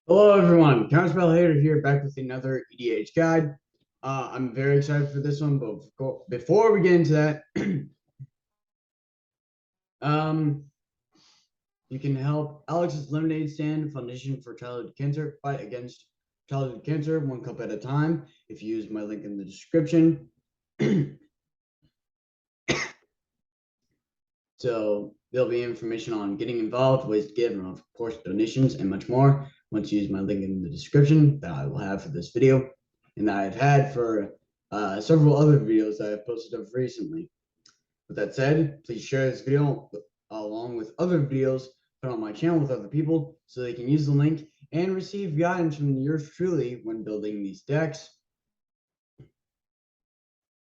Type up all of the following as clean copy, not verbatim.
Hello, everyone. Counterspell Hater here, back with another EDH guide. I'm very excited for this one, but before we get into that, um, you can help Alex's Lemonade Stand Foundation for Childhood Cancer fight against childhood cancer one cup at a time if you use my link in the description. So there'll be information on getting involved, ways to give, and of course donations and much more once you use my link in the description that I will have for this video and that I've had for several other videos that I've posted of recently. With that said, please share this video along with other videos put on my channel with other people so they can use the link and receive guidance from yours truly when building these decks.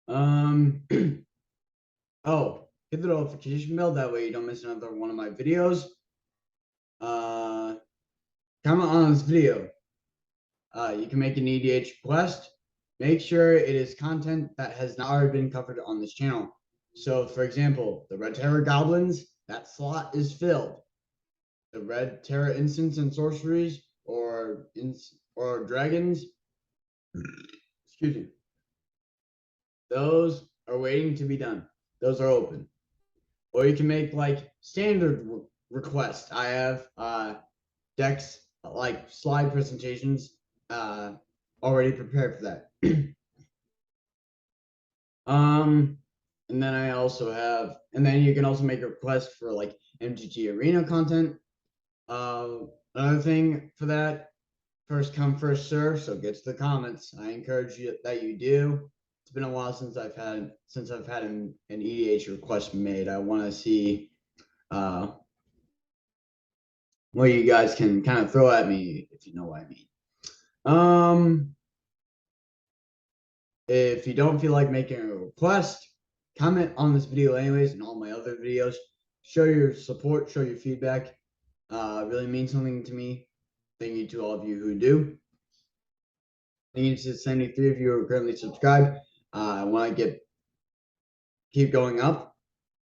Oh, hit the notification bell, that way you don't miss another one of my videos. Comment on this video. You can make an EDH request. Make sure it is content that has not already been covered on this channel. So, for example, the Red Terror Goblins, that slot is filled. The Red Terror Instants and Sorceries or Dragons, excuse me, those are waiting to be done. Those are open. Or you can make like standard requests. I have decks like slide presentations already prepared for that. And then I also have, and then you can also make a request for like MTG Arena content. Another thing for that, first come, first serve. So get to the comments. I encourage you that you do. It's been a while since I've had an EDH request made. I want to see what you guys can kind of throw at me, if you know what I mean. If you don't feel like making a request, comment on this video anyways and all my other videos. Show your support, show your feedback. It really means something to me. Thank you to all of you who do. Thank you to the 73 of you who are currently subscribed. I want to keep going up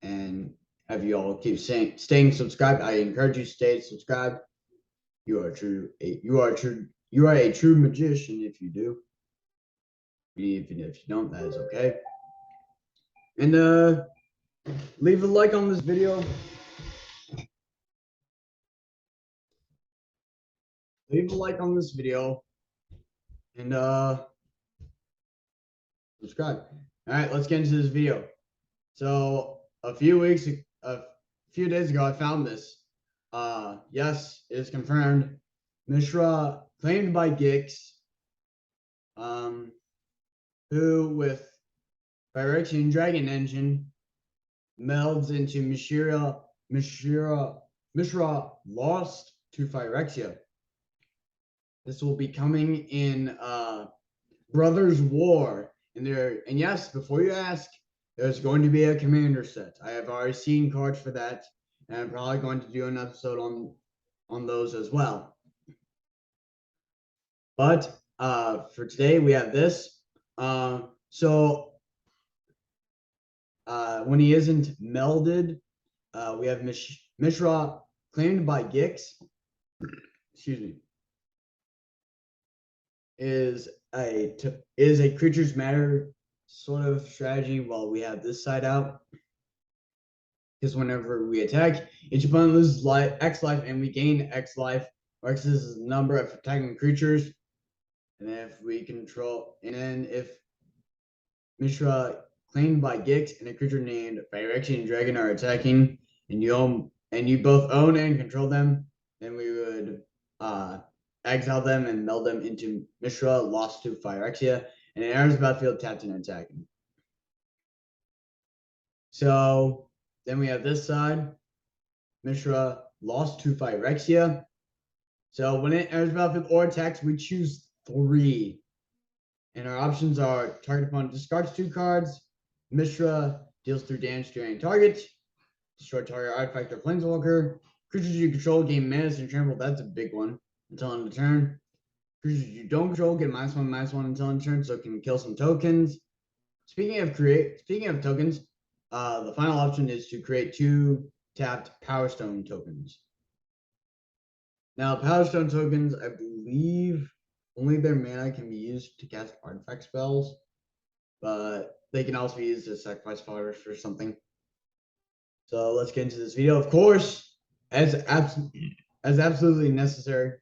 and have you all keep staying subscribed. I encourage you to stay subscribed. You are a true magician if you do. Even if you don't, that is okay. And leave a like on this video. Leave a like on this video and subscribe. All right, let's get into this video. So a few days ago, I found this. Yes, it is confirmed. Mishra claimed by Gix, who with Phyrexian Dragon Engine melds into Mishra lost to Phyrexia. This will be coming in Brothers War. And yes, before you ask, there's going to be a commander set. I have already seen cards for that, and I'm probably going to do an episode on those as well. But for today, we have this. So when he isn't melded, we have Mishra claimed by Gix. Excuse me. Is a creatures matter sort of strategy while we have this side out. Because whenever we attack, each opponent loses X life and we gain X life, or X is the number of attacking creatures. And if we control, and then if Mishra claimed by Gix and a creature named Phyrexian Dragon are attacking, and you both own and control them, then we would exile them and meld them into Mishra, lost to Phyrexia, and it enters the battlefield tapped and attacking. So then we have this side, Mishra lost to Phyrexia. So when it enters the battlefield or attacks, we choose 3. And our options are target opponent discards 2 cards, Mishra deals 3 damage to any target, destroy target artifact or planeswalker, creatures you control gain menace and trample. That's a big one until end of turn. Creatures you don't control get -1/-1 until end of turn, so it can kill some tokens. Speaking of tokens, the final option is to create 2 tapped Power Stone tokens. Now, Power Stone tokens, I believe only their mana can be used to cast artifact spells, but they can also be used as sacrifice fodder for something. So let's get into this video. Of course, as absolutely necessary,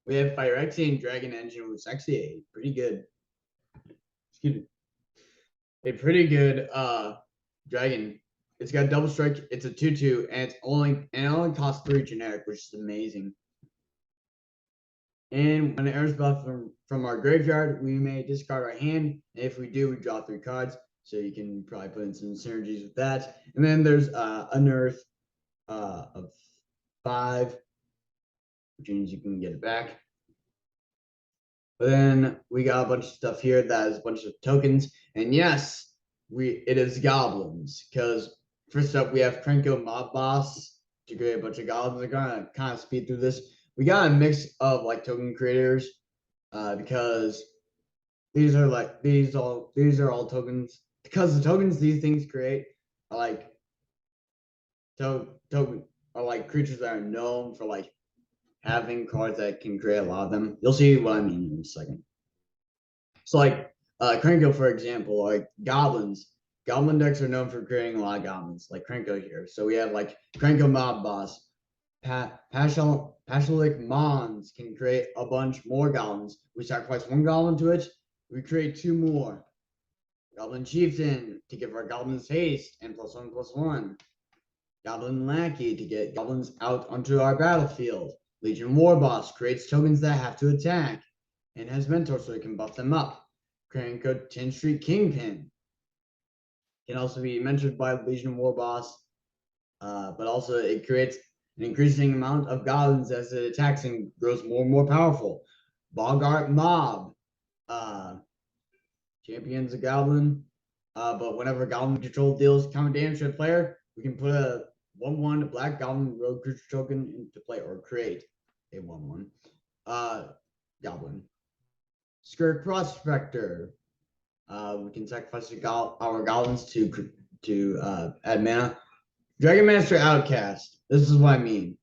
we have Phyrexian Dragon Engine, which is actually a pretty good, dragon. It's got double strike. It's a 2/2, and it only costs 3 generic, which is amazing. And when it earns buff from our graveyard, we may discard our hand. And if we do, we draw 3 cards. So you can probably put in some synergies with that. And then there's Unearth of 5, which means you can get it back. But then we got a bunch of stuff here that is a bunch of tokens. And yes, it is goblins. Because first up, we have Krenko Mob Boss to create a bunch of goblins. We're gonna kind of speed through this. We got a mix of like token creators, because these are all tokens. Because the tokens these things create are like token are like creatures that are known for like having cards that can create a lot of them. You'll see what I mean in a second. So like Krenko, for example, like goblins. Goblin decks are known for creating a lot of goblins, like Krenko here. So we have like Krenko Mob Boss. Pashalik Mons can create a bunch more goblins. We sacrifice 1 goblin to it, we create 2 more. Goblin Chieftain to give our goblins haste and +1/+1. Goblin Lackey to get goblins out onto our battlefield. Legion Warboss creates tokens that have to attack and has Mentor so it can buff them up. Krenko 10th Street Kingpin can also be mentored by Legion Warboss, but also it creates an increasing amount of goblins as it attacks and grows more and more powerful. Bogart Mob champions a goblin, but whenever goblin control deals counter damage to a player, we can put a 1/1 black goblin rogue creature token into play or create a 1/1 goblin. Skirt Prospector. We can sacrifice our goblins to add mana. Dragon Master Outcast. This is what I mean.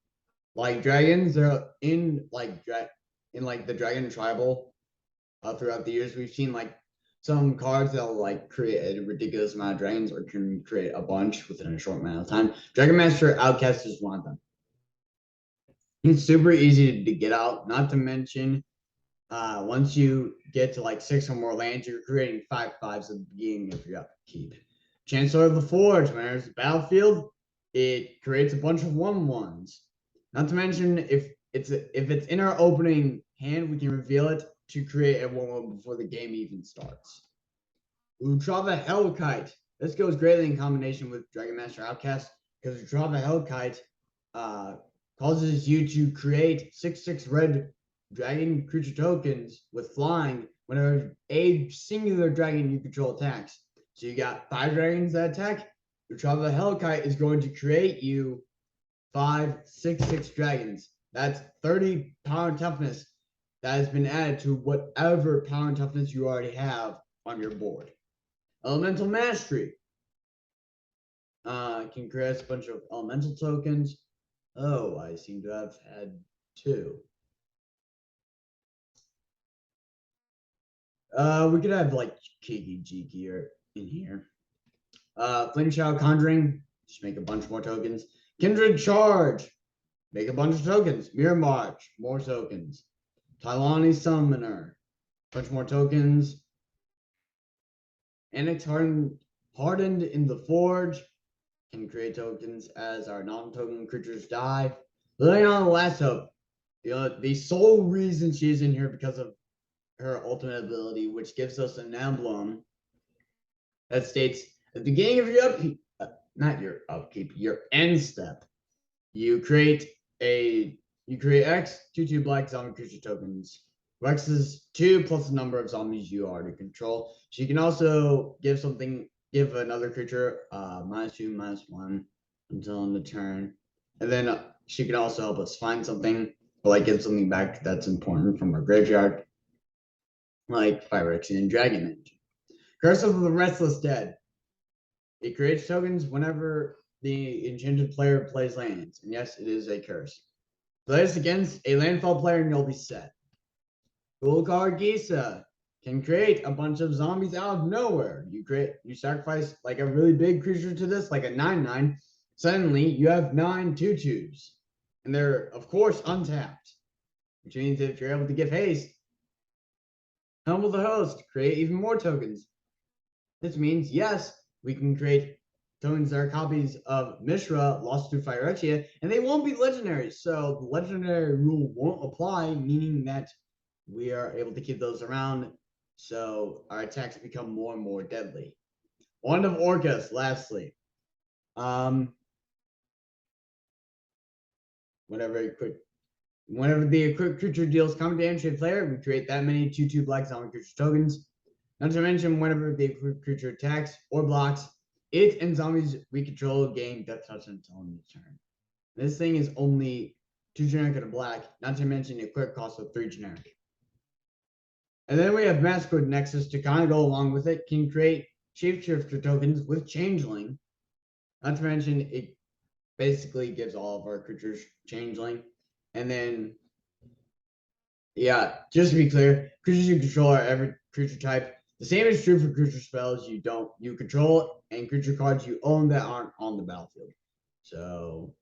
Like dragons, they're in like the dragon tribal. Throughout the years, we've seen like some cards that'll like create a ridiculous amount of dragons or can create a bunch within a short amount of time. Dragon Master Outcast is one of them. It's super easy to get out. Not to mention, once you get to like 6 or more lands, you're creating 5/5s at the beginning of your upkeep. Chancellor of the Forge, when it enters the battlefield, it creates a bunch of 1/1s. Not to mention, if it's in our opening hand, we can reveal it to create a 1/1 before the game even starts. Utrava Hellkite. This goes greatly in combination with Dragon Master Outcast because Utrava Hellkite causes you to create 6/6 red dragon creature tokens with flying whenever a singular dragon you control attacks. So you got 5 dragons that attack. Utrava Hellkite is going to create you 5 6/6 dragons. That's 30 power and toughness that has been added to whatever power and toughness you already have on your board. Elemental Mastery can create a bunch of elemental tokens. Oh, I seem to have had 2. We could have like Kiki Jiki in here. Flame Shower Conjuring, just make a bunch more tokens. Kindred Charge, make a bunch of tokens. Mirror March, more tokens. Tylani Summoner, bunch more tokens. Annex Hardened in the Forge can create tokens as our non-token creatures die. Liliana the Last Hope, the sole reason she's in here because of her ultimate ability, which gives us an emblem that states at the beginning of your upkeep, not your upkeep, your end step, you create X 2/2 black zombie creature tokens. X is 2 plus the number of zombies you already control. She can also give another creature -2/-1 until end of turn, and then she can also help us find something or like give something back that's important from our graveyard, like Phyrexian Dragon Engine. Curse of the Restless Dead. It creates tokens whenever the enchanted player plays lands. And yes, it is a curse. Play this against a landfall player and you'll be set. Gulkar Gisa can create a bunch of zombies out of nowhere. You sacrifice like a really big creature to this, like a 9/9. Suddenly you have 9 2/2s. And they're of course untapped. Which means if you're able to give haste, humble the host, create even more tokens. This means yes, we can create tokens that are copies of Mishra, Lost to Phyrexia, and they won't be legendaries. So the legendary rule won't apply, meaning that we are able to keep those around, so our attacks become more and more deadly. Wand of Orcus, lastly. Whenever the equipped creature deals common damage to a player, we create that many 2/2 black zombie creature tokens. Not to mention, whenever the equipped creature attacks or blocks, it and zombies we control gain death touch until end of turn. This thing is only 2 generic and a black, not to mention the equip cost of 3 generic. And then we have Masquerade Nexus to kind of go along with it, can create shapeshifter tokens with Changeling. Not to mention, it basically gives all of our creatures Changeling. And then, yeah, just to be clear, creatures you control are every creature type. The same is true for creature spells you control and creature cards you own that aren't on the battlefield. So,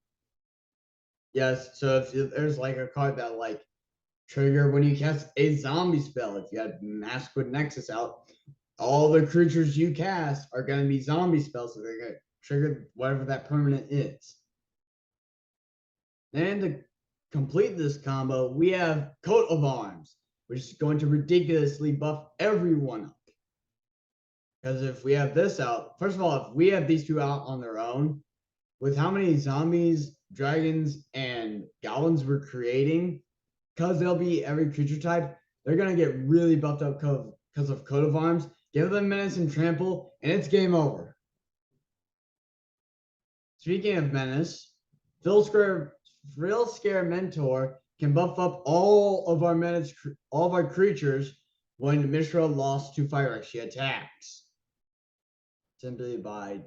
yes, so if there's like a card that like trigger when you cast a zombie spell, if you had Masquerade Nexus out, all the creatures you cast are going to be zombie spells, so they're going to trigger whatever that permanent is. And to complete this combo, we have Coat of Arms, which is going to ridiculously buff everyone up. Because if we have this out, first of all, if we have these two out on their own, with how many zombies, dragons, and goblins we're creating, because they'll be every creature type, they're going to get really buffed up because of Coat of Arms. Give them Menace and Trample, and it's game over. Speaking of Menace, Thrill Scare Mentor can buff up all of our creatures when Mishra lost to Phyrexia attacks. Simply by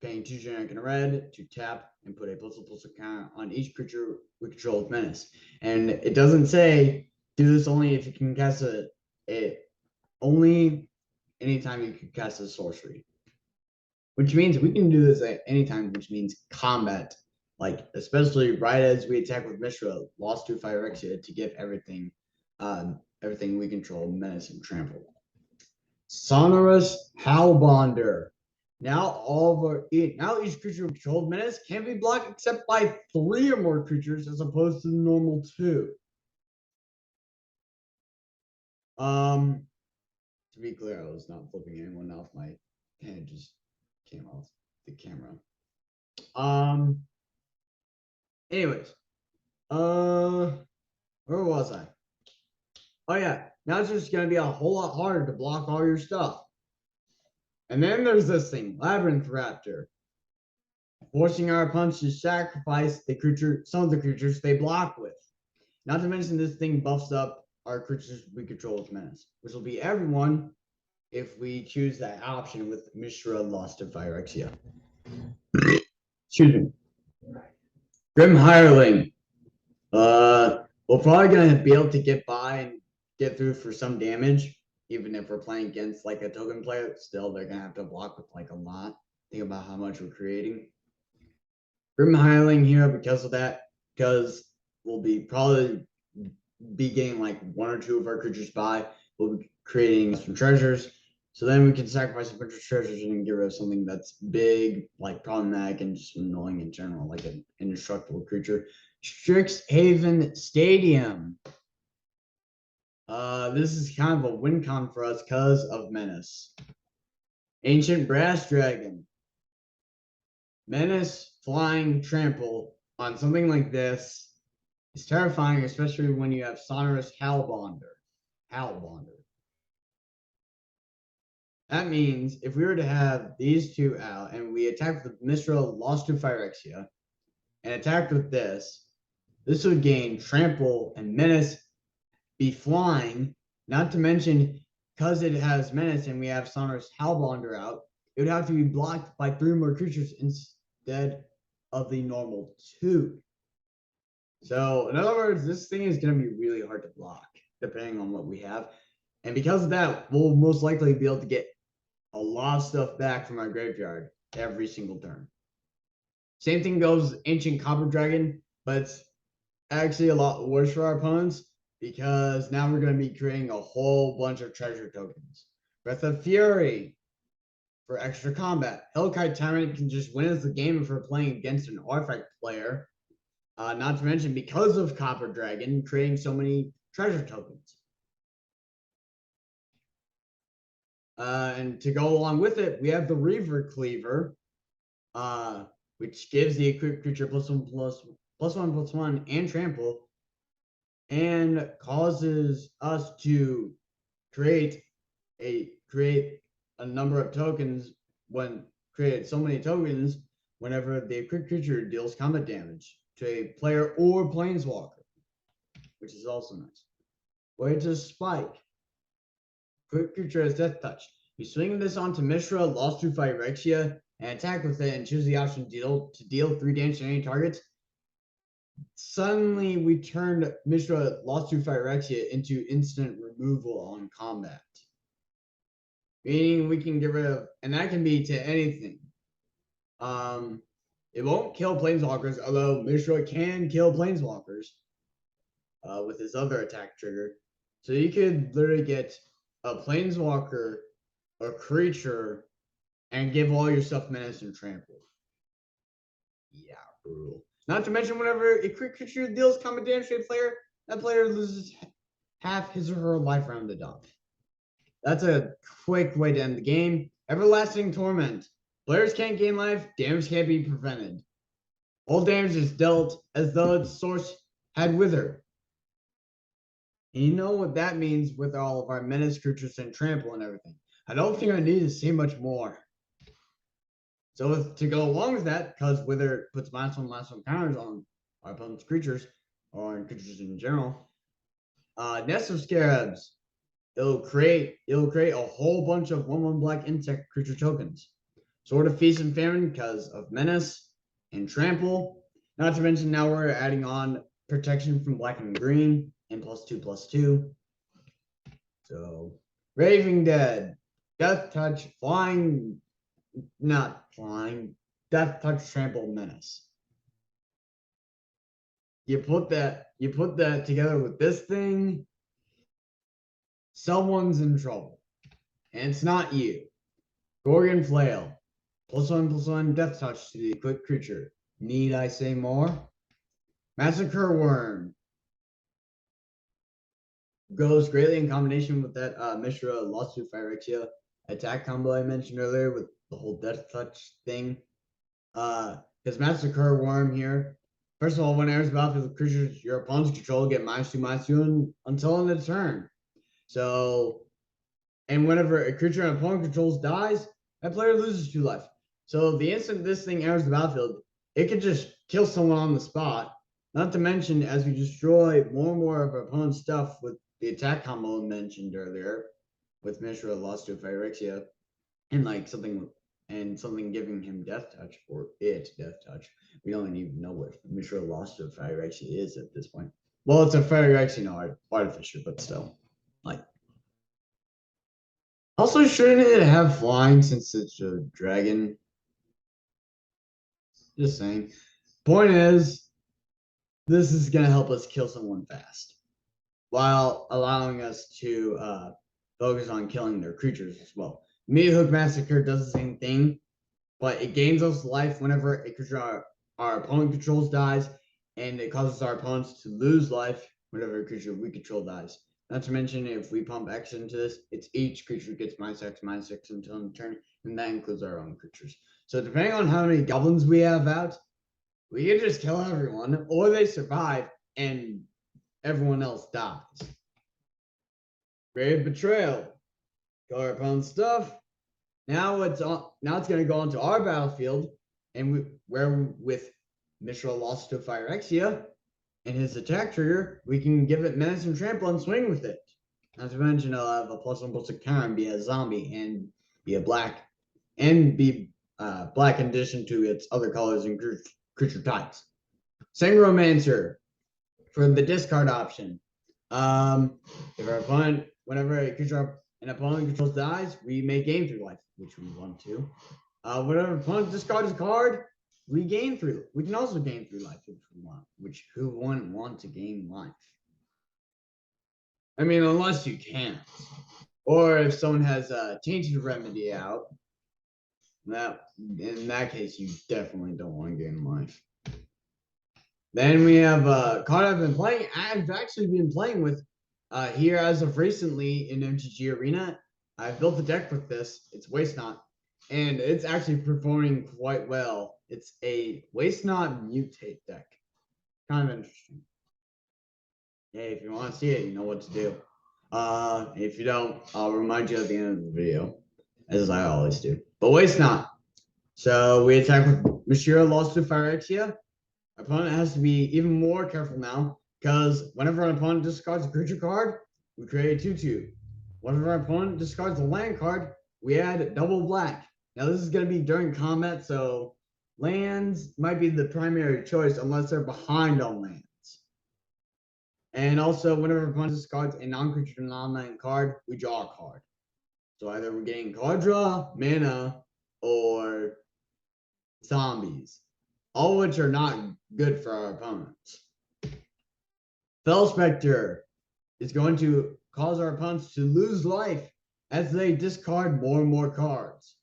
paying 2 generic and a red to tap and put a +++ count on each creature we control with Menace. And it doesn't say do this only if you can cast only anytime you can cast a sorcery. Which means we can do this at any time, which means combat. Like, especially right as we attack with Mishra, lost to Phyrexia to give everything we control, Menace and Trample. Sonorous Howlbonder. Now each creature controlled Menace can be blocked except by 3 or more creatures as opposed to the normal 2. To be clear, I was not flipping anyone off. My hand just came off the camera. Anyways, where was I? Oh yeah, now it's just gonna be a whole lot harder to block all your stuff. And then there's this thing, Labyrinth Raptor, forcing our opponents to sacrifice some of the creatures they block with. Not to mention this thing buffs up our creatures we control with Menace, which will be everyone if we choose that option with Mishra Lost to Phyrexia. Excuse me. Grim Hireling. We're probably gonna be able to get by and get through for some damage, even if we're playing against like a token player. Still, they're gonna have to block with like a lot. Think about how much we're creating. Grim Hireling here because of that, because we'll probably be getting like 1 or 2 of our creatures by. We'll be creating some treasures. So then we can sacrifice a bunch of treasures and get rid of something that's big, like problematic and just annoying in general, like an indestructible creature. Strixhaven Stadium. This is kind of a win con for us because of Menace. Ancient Brass Dragon. Menace, Flying, Trample on something like this is terrifying, especially when you have Sonorous Howlbonder. That means if we were to have these 2 out and we attacked with Mishra Lost to Phyrexia and attacked with this would gain Trample and Menace, be flying, not to mention because it has Menace and we have Sonorous Howlbonder out, it would have to be blocked by 3 more creatures instead of the normal 2. So in other words, this thing is going to be really hard to block depending on what we have. And because of that, we'll most likely be able to get a lot of stuff back from our graveyard every single turn. Same thing goes Ancient Copper Dragon, but it's actually a lot worse for our opponents because now we're going to be creating a whole bunch of treasure tokens. Breath of Fury for extra combat. Hellkite Tyrant can just win us the game if we're playing against an artifact player. Not to mention, because of Copper Dragon, creating so many treasure tokens. And to go along with it, we have the Reaver Cleaver, which gives the equipped creature +1/+1 and trample, and causes us to create a number of tokens create so many tokens whenever the equipped creature deals combat damage to a player or planeswalker, which is also nice. Way to spike. Equipped creature has death touch. You swing this onto Mishra, lost to Phyrexia, and attack with it and choose the option to deal 3 damage to any target. Suddenly we turned Mishra, lost to Phyrexia into instant removal on combat. Meaning we can get rid of, and that can be to anything. It won't kill planeswalkers, although Mishra can kill planeswalkers with his other attack trigger. So you could literally get a planeswalker, a creature, and give all your stuff menace and trample. Yeah, brutal. Not to mention, whenever a creature deals combat damage to a player, that player loses half his or her life round to die. That's a quick way to end the game. Everlasting Torment. Players can't gain life, damage can't be prevented. All damage is dealt as though its source had withered. And you know what that means with all of our menace creatures and trample and everything. I don't think I need to say much more. So to go along with that, because Wither puts -1/-1 counters on our opponent's creatures, or on creatures in general, Nest of Scarabs, it'll create a whole bunch of 1/1 black insect creature tokens. Sword of Feast and Famine because of menace and trample. Not to mention now we're adding on protection from black and green and +2/+2. So Raving Dead, Death Touch, Flying, not flying, Death Touch, Trample, Menace. You put that together with this thing, someone's in trouble. And it's not you. Gorgon Flail, +1/+1 Death Touch to the equipped creature. Need I say more? Massacre Worm goes greatly in combination with that Mishra, lost to Phyrexia attack combo I mentioned earlier with the whole Death Touch thing. Because Massacre Worm here, first of all, when it enters the battlefield, creatures your opponent's control get -2/-2 until end of turn. So, and whenever a creature an opponent controls dies, that player loses 2 life. So the instant this thing enters the battlefield, it could just kill someone on the spot. Not to mention, as we destroy more and more of our opponent's stuff with the attack combo mentioned earlier, with Mishra, lost to Phyrexia, and like something giving him death touch or it death touch. We don't even know what Mishra, lost to Phyrexia is at this point. Well, it's a Phyrexia artificer, but still, like. Also, shouldn't it have flying since it's a dragon? Just saying. Point is, this is going to help us kill someone fast while allowing us to focus on killing their creatures as well. Meat Hook Massacre does the same thing, but it gains us life whenever a creature our opponent controls dies, and it causes our opponents to lose life whenever a creature we control dies. Not to mention, if we pump X into this, it's each creature gets -X/-6 until end of turn, and that includes our own creatures. So depending on how many goblins we have out, we can just kill everyone, or they survive and everyone else dies. Grave Betrayal. Kill our opponent's stuff. Now it's going to go onto our battlefield, and with Mishra, lost to Phyrexia and his attack trigger, we can give it menace and trample and swing with it. Not to mention, it'll have a +1/+2 counter and be a zombie and be a black, and be black in addition to its other colors and creature types. Sangromancer. for the discard option. If our opponent, whenever an opponent controls dies, we may gain 3 life, which we want to. Whenever opponent discards a card, we gain 3. We can also gain 3 life if we want. Which who wouldn't want to gain life? I mean, unless you can't, or if someone has a tainted remedy out. That in that case, you definitely don't want to gain life. Then we have a card I've been playing. I've actually been playing with here as of recently in MTG Arena. I've built a deck with this. It's Waste Not, and it's actually performing quite well. It's a Waste Not Mutate deck. Kind of interesting. Hey, if you want to see it, you know what to do. If you don't, I'll remind you at the end of the video, as I always do. But Waste Not. So we attack with Mishra, lost to Phyrexia. Our opponent has to be even more careful now, because whenever an opponent discards a creature card, we create a 2/2. Whenever our opponent discards a land card, we add double black. Now this is going to be during combat, so lands might be the primary choice unless they're behind on lands. And also, whenever opponent discards a non-creature non-land card, we draw a card. So either we're getting card draw, mana, or zombies, all which are not good for our opponents. Fel Spectre is going to cause our opponents to lose life as they discard more and more cards.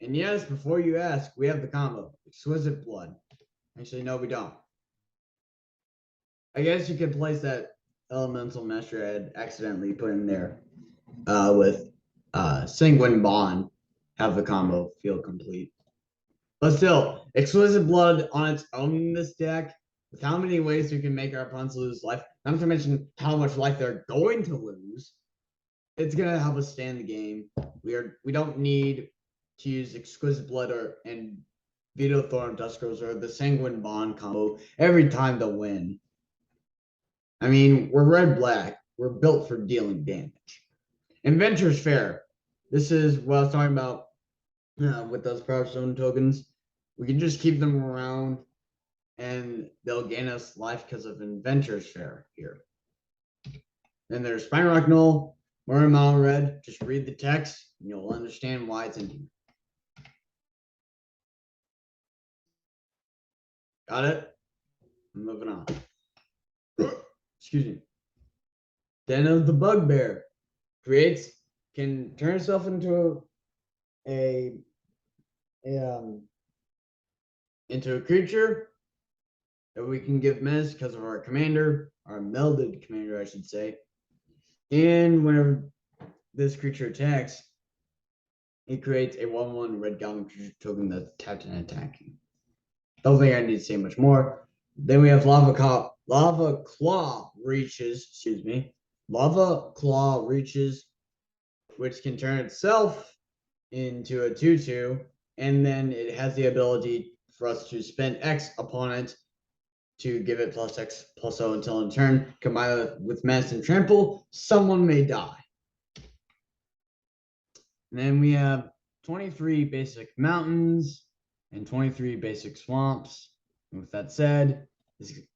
And yes, before you ask, we have the combo, Exquisite Blood. Actually, no, we don't. I guess you could place that Elemental Mishra I had accidentally put in there with Sanguine Bond, have the combo feel complete. But still, Exquisite Blood on its own in this deck, with how many ways we can make our opponents lose life, not to mention how much life they're going to lose, it's going to help us stay in the game. We don't need to use Exquisite Blood and Veto Thorn Duskers or the Sanguine Bond combo every time to win. I mean, we're red-black. We're built for dealing damage. Inventor's Fair. This is what I was talking about with those Power Stone tokens. We can just keep them around and they'll gain us life because of Inventor's Fair here. Then there's Spinerock Knoll, Murray Red. Just read the text and you'll understand why it's in here. Got it? I'm moving on. Excuse me. Den of the Bugbear can turn itself into into a creature that we can give menace because of our commander, our melded commander, I should say. And whenever this creature attacks, it creates a 1/1 red goblin creature token that's tapped and attacking. Don't think I need to say much more. Then we have Lava Claw Reaches, which can turn itself into a 2/2, and then it has the ability for us to spend X upon it to give it plus X plus O until in turn, combined with Menace and Trample, someone may die. And then we have 23 basic mountains and 23 basic swamps. And with that said,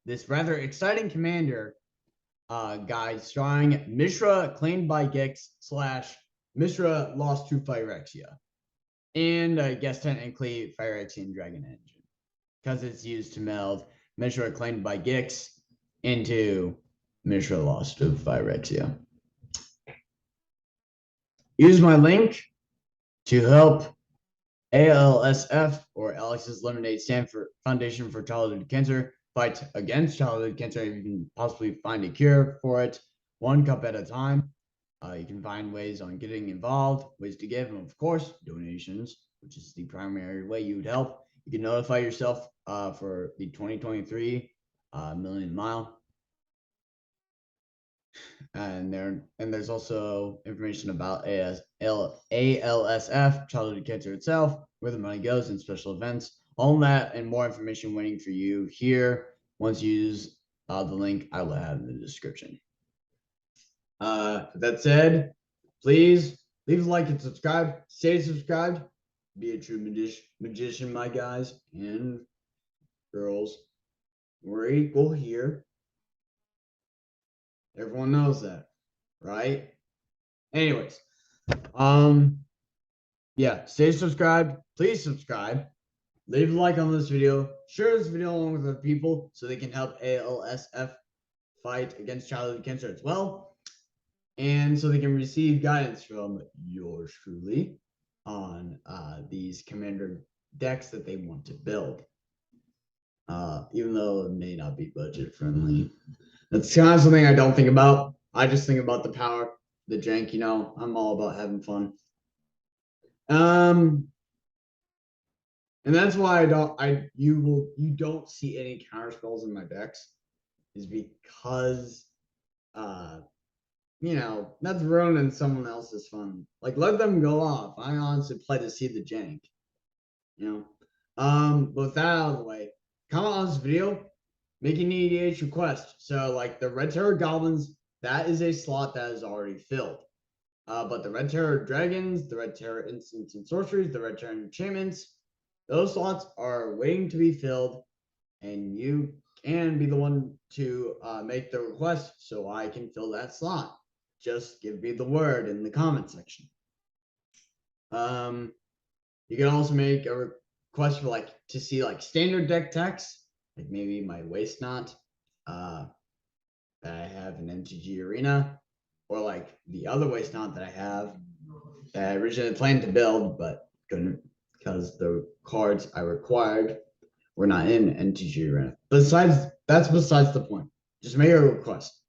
this rather exciting commander guide starring Mishra claimed by Gix / Mishra lost to Phyrexia. And guess technically Phyrexian Dragon Engine, because it's used to meld Mishra claimed by Gix into Mishra lost to Phyrexia. Use my link to help ALSF, or Alex's Lemonade Stanford Foundation for Childhood Cancer, fight against childhood cancer. You can possibly find a cure for it, 1 cup at a time. You can find ways on getting involved, ways to give, and of course, donations, which is the primary way you would help. You can notify yourself for the 2023 Million Mile. And there's also information about ALSF, childhood cancer itself, where the money goes, and special events. All that and more information waiting for you here once you use the link I will have in the description. That said, please leave a like and subscribe. Stay subscribed. Be a true magician, my guys and girls. We're equal here. Everyone knows that, right? Anyways, yeah, stay subscribed. Please subscribe. Leave a like on this video. Share this video along with other people so they can help ALSF fight against childhood cancer as well. And so they can receive guidance from yours truly on these commander decks that they want to build. Even though it may not be budget friendly. That's kind of something I don't think about. I just think about the power, the jank, I'm all about having fun. And that's why you don't see any counter spells in my decks, is because that's ruining someone else's fun. Like, let them go off. I honestly play to see the jank. But with that out of the way, comment on this video, make an EDH request. So like the Red Terror Goblins, that is a slot that is already filled. But the Red Terror Dragons, the Red Terror Instants and Sorceries, the Red Terror Enchantments, those slots are waiting to be filled, and you can be the one to make the request so I can fill that slot. Just give me the word in the comment section. You can also make a request for to see standard deck text, like maybe my Waste Not that I have in MTG Arena, or like the other Waste Not that I have that I originally planned to build but couldn't because the cards I required were not in MTG Arena. That's besides the point. Just make a request.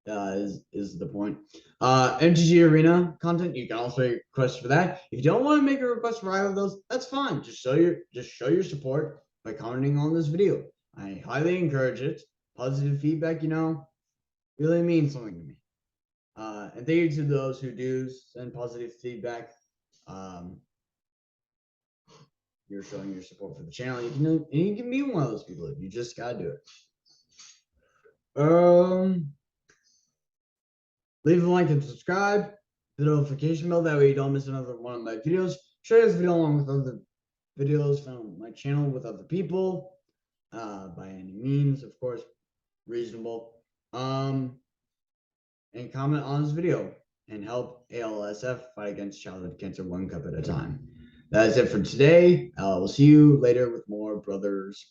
Is the point. MTG Arena content, you can also request for that. If you don't want to make a request for either of those, that's fine. Just show your support by commenting on this video. I highly encourage it. Positive feedback, really means something to me. And thank you to those who do send positive feedback. You're showing your support for the channel. You can be one of those people. You just gotta do it. Leave a like and subscribe to the notification bell. That way you don't miss another one of my videos. Share this video along with other videos from my channel with other people. By any means, of course, reasonable. And comment on this video and help ALSF fight against childhood cancer one cup at a time. That is it for today. We'll see you later with more Brothers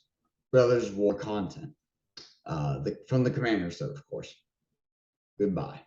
War content. From the Commander set, of course. Goodbye.